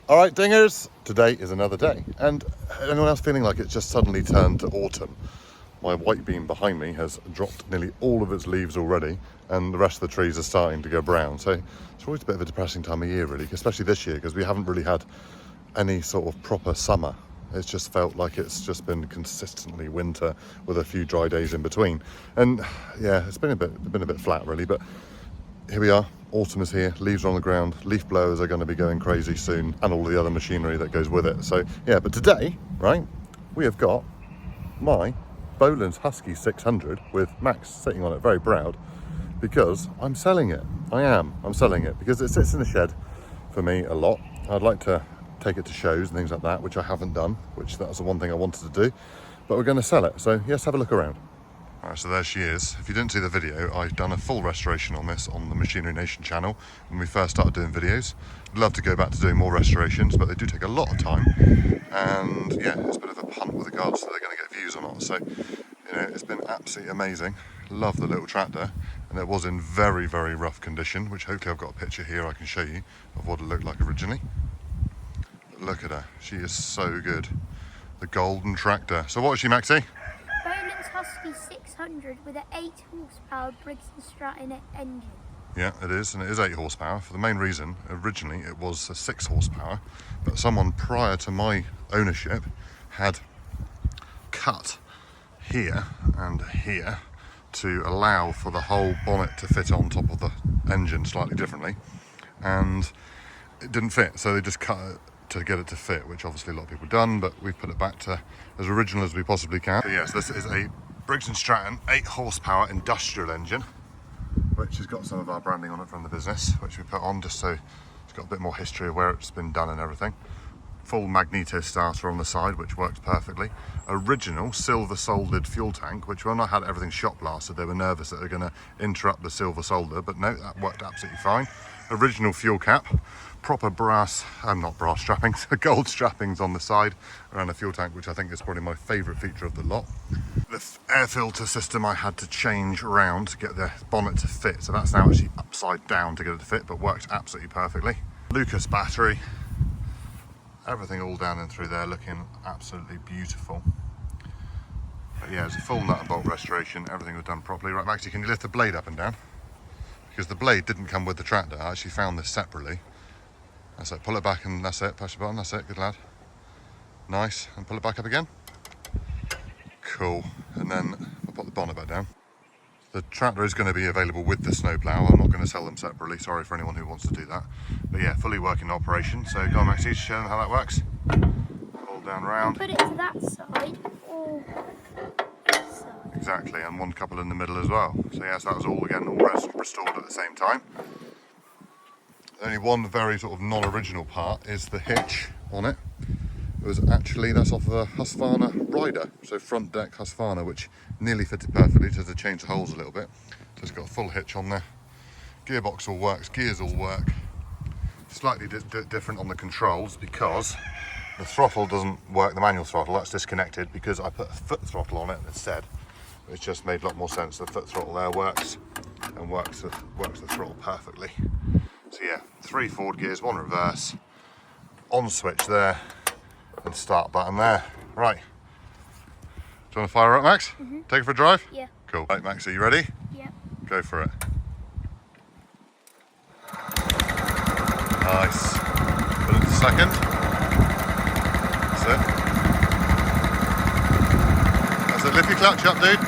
All right, dingers, today is another day. And anyone else feeling like it's just suddenly turned to autumn? My white beam behind me has dropped nearly all of its leaves already, and the rest of the trees are starting to go brown. So it's always a bit of a depressing time of year, really, especially this year, because we haven't really had any sort of proper summer. It's just felt like it's just been consistently winter with a few dry days in between. And yeah, it's been a bit flat, really, but here we are. Autumn is here, leaves are on the ground, leaf blowers are going to be going crazy soon, and all the other machinery that goes with it. So yeah, but today, right, we have got my Bolens Husky 600 with Max sitting on it, very proud, because I'm selling it. I'm selling it because it sits in the shed for me a lot. I'd like to take it to shows and things like that, which I haven't done, which that's the one thing I wanted to do, but we're going to sell it. So yes, have a look around. Alright, so there she is. If you didn't see the video, I've done a full restoration on this on the Machinery Nation channel when we first started doing videos. I'd love to go back to doing more restorations, but they do take a lot of time. And yeah, it's a bit of a punt with regards to they're going to get views or not. So, you know, it's been absolutely amazing. Love the little tractor. And it was in very, very rough condition, which hopefully I've got a picture here I can show you of what it looked like originally. But look at her. She is so good. The golden tractor. So what is she, Maxie? Bolens Husky 600 with an 8 horsepower Briggs & Stratton engine. Yeah, it is, and it is 8 horsepower for the main reason, originally it was a 6 horsepower, but someone prior to my ownership had cut here and here to allow for the whole bonnet to fit on top of the engine slightly differently, and it didn't fit, so they just cut it to get it to fit, which obviously a lot of people have done, but we've put it back to as original as we possibly can. So yes, this is a Briggs & Stratton 8 horsepower industrial engine, which has got some of our branding on it from the business, which we put on just so it's got a bit more history of where it's been done and everything. Full magneto starter on the side, which works perfectly. Original silver soldered fuel tank, which when I had everything shot blasted, they were nervous that they're going to interrupt the silver solder, but no, that worked absolutely fine. Original fuel cap, proper brass, not brass strappings, gold strappings on the side around the fuel tank, which I think is probably my favourite feature of the lot. The air filter system I had to change around to get the bonnet to fit, so that's now actually upside down to get it to fit, but worked absolutely perfectly. Lucas battery, everything all down and through there looking absolutely beautiful. But yeah, it's a full nut and bolt restoration, everything was done properly. Right, Maxie, can you lift the blade up and down? Because the blade didn't come with the tractor, I actually found this separately. That's it, pull it back and that's it, push the button, that's it, good lad. Nice, and pull it back up again. Cool, and then I'll put the bonnet back down. The tractor is going to be available with the snowplow. I'm not going to sell them separately, sorry for anyone who wants to do that. But yeah, fully working operation, so go on Maxie, show them how that works. Pull down round. Put it to that side or this side. Exactly, and one couple in the middle as well. So yes, that was all again, all restored at the same time. Only one very sort of non-original part is the hitch on it. It was actually, that's off of a Husqvarna rider, so front deck Husqvarna, which nearly fitted perfectly, just to change the holes a little bit. So it's got a full hitch on there. Gearbox all works, gears all work. Slightly different on the controls because the throttle doesn't work, the manual throttle, that's disconnected because I put a foot throttle on it instead. It's just made a lot more sense. The foot throttle there works and works the throttle perfectly. So yeah, 3 forward gears, 1 reverse, on switch there, and start button there. Right. Do you want to fire up, Max? Mm-hmm. Take it for a drive? Yeah. Cool. Right, Max, are you ready? Yeah. Go for it. Nice. Put it to second. That's it. That's it. Lift your clutch up, dude.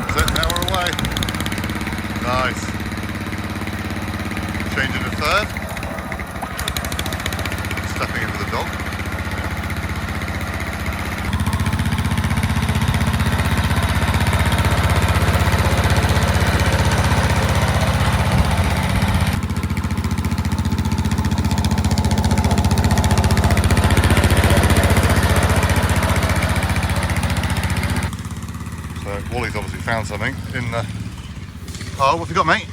That's it. Now we're away. Nice. Changing to third. Stepping in with the dog. So Wally's obviously found something in the... Oh, what have you got, mate?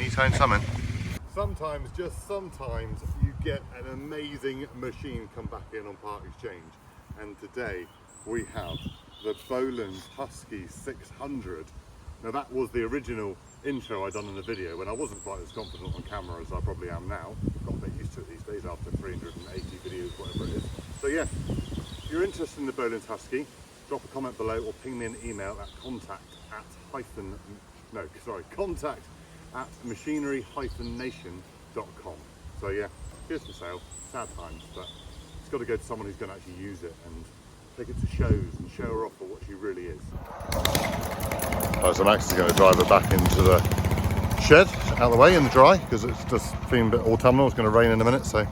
He's found something. Sometimes, just sometimes, you get an amazing machine come back in on part exchange. And today we have the Bolens Husky 600. Now that was the original intro I done in the video when I wasn't quite as confident on camera as I probably am now. I've got a bit used to it these days after 380 videos, whatever it is. So yeah, if you're interested in the Bolens Husky, drop a comment below or ping me an email at contact@machinery-nation.com. So yeah, here's for sale. Sad times, but it's got to go to someone who's going to actually use it and take it to shows and show her off for what she really is. Right, so Max is going to drive her back into the shed, out of the way in the dry, because it's just feeling a bit autumnal. It's going to rain in a minute, so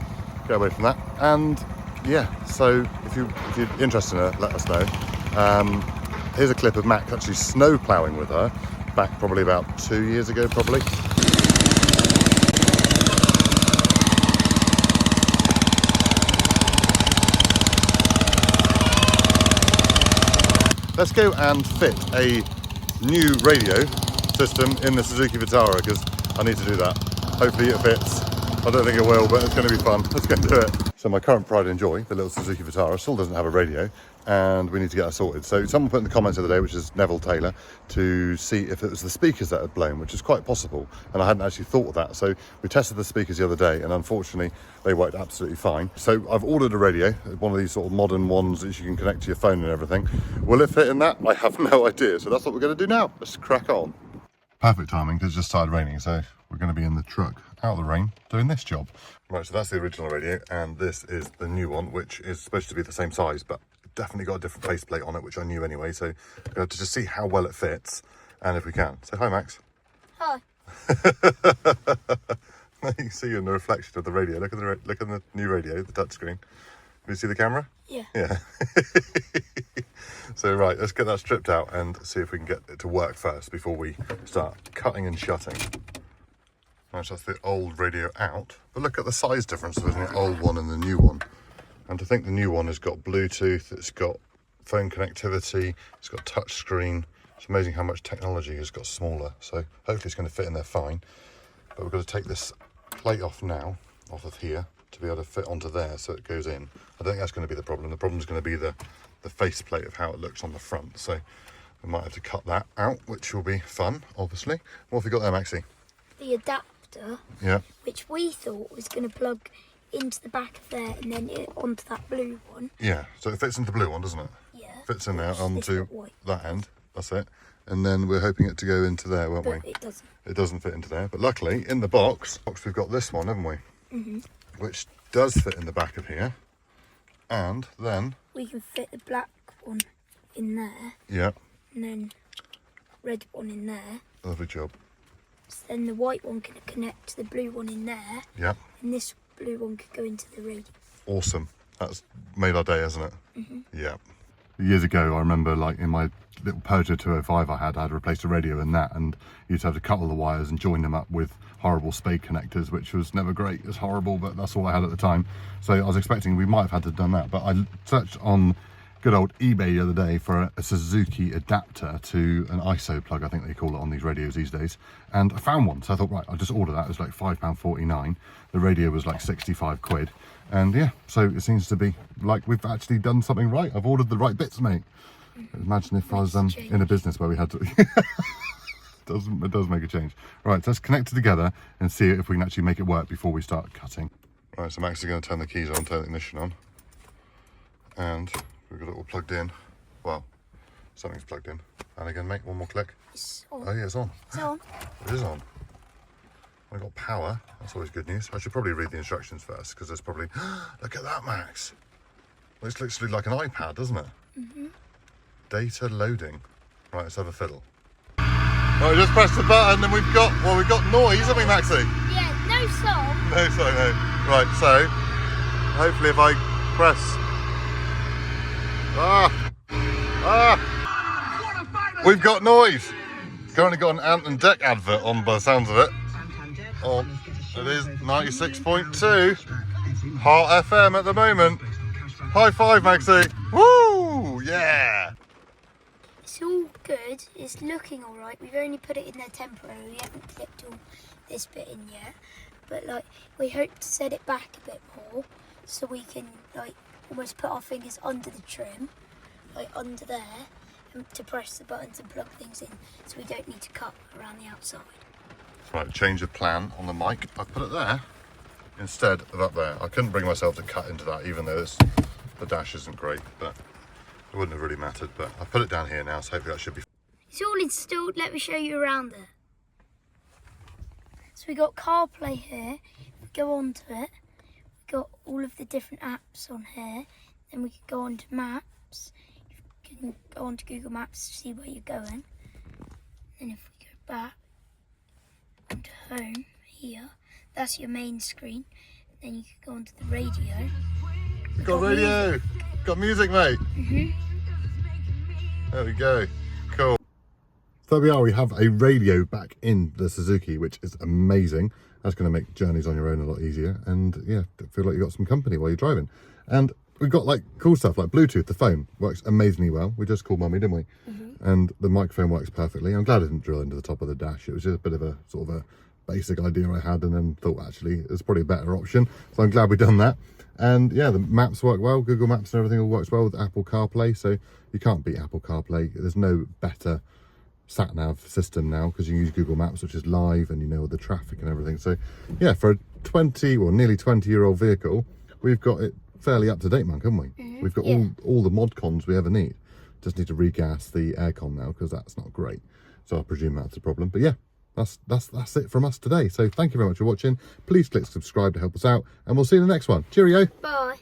get away from that. And yeah, so if you're interested in it, let us know. Here's a clip of Max actually snow ploughing with her back probably about 2 years ago, probably. Let's go and fit a new radio system in the Suzuki Vitara, because I need to do that. Hopefully it fits. I don't think it will, but it's going to be fun. Let's go and do it. So my current pride and joy, the little Suzuki Vitara, still doesn't have a radio, and we need to get that sorted. So someone put in the comments the other day, which is Neville Taylor, to see if it was the speakers that had blown, which is quite possible, and I hadn't actually thought of that. So we tested the speakers the other day, and unfortunately they worked absolutely fine. So I've ordered a radio, one of these sort of modern ones that you can connect to your phone and everything. Will it fit in that? I have no idea. So that's what we're going to do now. Let's crack on. Perfect timing, because it just started raining, so we're going to be in the truck out of the rain doing this job. Right, so that's the original radio, and this is the new one, which is supposed to be the same size, but definitely got a different faceplate on it, which I knew anyway. So we're going to just see how well it fits, and if we can. Say hi, Max. Hi. You can see you in the reflection of the radio. Look at the new radio, the touchscreen. Can you see the camera? Yeah. Yeah. So right, let's get that stripped out and see if we can get it to work first before we start cutting and shutting. Right, so that's the old radio out, but look at the size difference between the old one and the new one. And to think the new one has got Bluetooth, it's got phone connectivity, it's got touch screen. It's amazing how much technology has got smaller. So hopefully it's going to fit in there fine. But we've got to take this plate off now, off of here, to be able to fit onto there so it goes in. I don't think that's going to be the problem. The problem is going to be the faceplate of how it looks on the front. So we might have to cut that out, which will be fun, obviously. What have we got there, Maxie? The adapter, Yeah. which we thought was going to plug into the back of there and then onto that blue one. Yeah, so it fits into the blue one, doesn't it? Yeah. Fits in there It's onto got white. that end. That's it. And then we're hoping it to go into there, won't But we? it doesn't. It doesn't fit into there. But luckily, in the box we've got this one, haven't we? Mm-hmm. Which does fit in the back of here. And then... We can fit the black one in there. Yeah. And then red one in there. Lovely job. So then the white one can connect to the blue one in there. Yeah. And this blue one could go into the radio. Awesome. That's made our day, hasn't it? Mm-hmm. Yeah. Years ago, I remember, like, in my little Peugeot 205 I had replaced a radio in that, and you used to have to cut all the wires and join them up with horrible spade connectors, which was never great. It was horrible, but that's all I had at the time. So I was expecting we might have had to have done that, but I searched on good old eBay the other day for a Suzuki adapter to an ISO plug, I think they call it on these radios these days, and I found one. So I thought, right, I'll just order that. It was like £5.49. The radio was like 65 quid. And yeah, so it seems to be like we've actually done something right. I've ordered the right bits, mate. Imagine if I was in a business where we had to... It does make a change. Right, so let's connect it together and see if we can actually make it work before we start cutting. Right, so Max is going to turn the keys on, turn the ignition on. And we've got it all plugged in. Well, something's plugged in. And again, mate, one more click. It's on. Oh yeah, it's on. It's on. It is on. I've got power. That's always good news. I should probably read the instructions first, because there's probably... Look at that, Max. Looks literally like an iPad, doesn't it? Mm-hmm. Data loading. Right, let's have a fiddle. Right, just press the button and we've got noise, haven't we, Maxie? Yeah, no song. No, sorry, no. Right, so hopefully if I press... We've got noise. Currently got an Ant and Deck advert on by the sounds of it. It is 96.2 Heart FM at the moment. High five, Maxie. Woo! Yeah! It's all good. It's looking all right. We've only put it in there temporarily. We haven't clipped all this bit in yet. But like, we hope to set it back a bit more so we can like almost put our fingers under the trim, like under there, and to press the buttons and plug things in, so we don't need to cut around the outside. Right, change of plan on the mic. I put it there instead of up there. I couldn't bring myself to cut into that, even though the dash isn't great, but it wouldn't have really mattered. But I put it down here now, so hopefully that should be. It's all installed. Let me show you around there. So we got CarPlay here. We go on to it. We got all of the different apps on here. Then we can go on to Maps. You can go on to Google Maps to see where you're going. And if we go back onto home here, that's your main screen. Then you can go onto the radio. Got radio. Music. Got music, mate. There we go. Cool. So there we are. We have a radio back in the Suzuki, which is amazing. That's going to make journeys on your own a lot easier. And yeah, feel like you've got some company while you're driving. And we've got like cool stuff like Bluetooth. The phone works amazingly well. We just called Mummy, didn't we? And the microphone works perfectly. I'm glad I didn't drill into the top of the dash. It was just a bit of a sort of a basic idea I had, and then thought actually it's probably a better option. So I'm glad we've done that. And yeah, the maps work well. Google Maps and everything all works well with Apple CarPlay. So you can't beat Apple CarPlay. There's no better sat-nav system now, because you can use Google Maps, which is live, and you know the traffic and everything. So yeah, for a nearly 20-year-old vehicle, we've got it fairly up to date, Monk, haven't we? We've got all the mod cons we ever need. Just need to regas the aircon now, because that's not great. So I presume that's the problem. But yeah, that's it from us today. So thank you very much for watching. Please click subscribe to help us out, and we'll see you in the next one. Cheerio. Bye.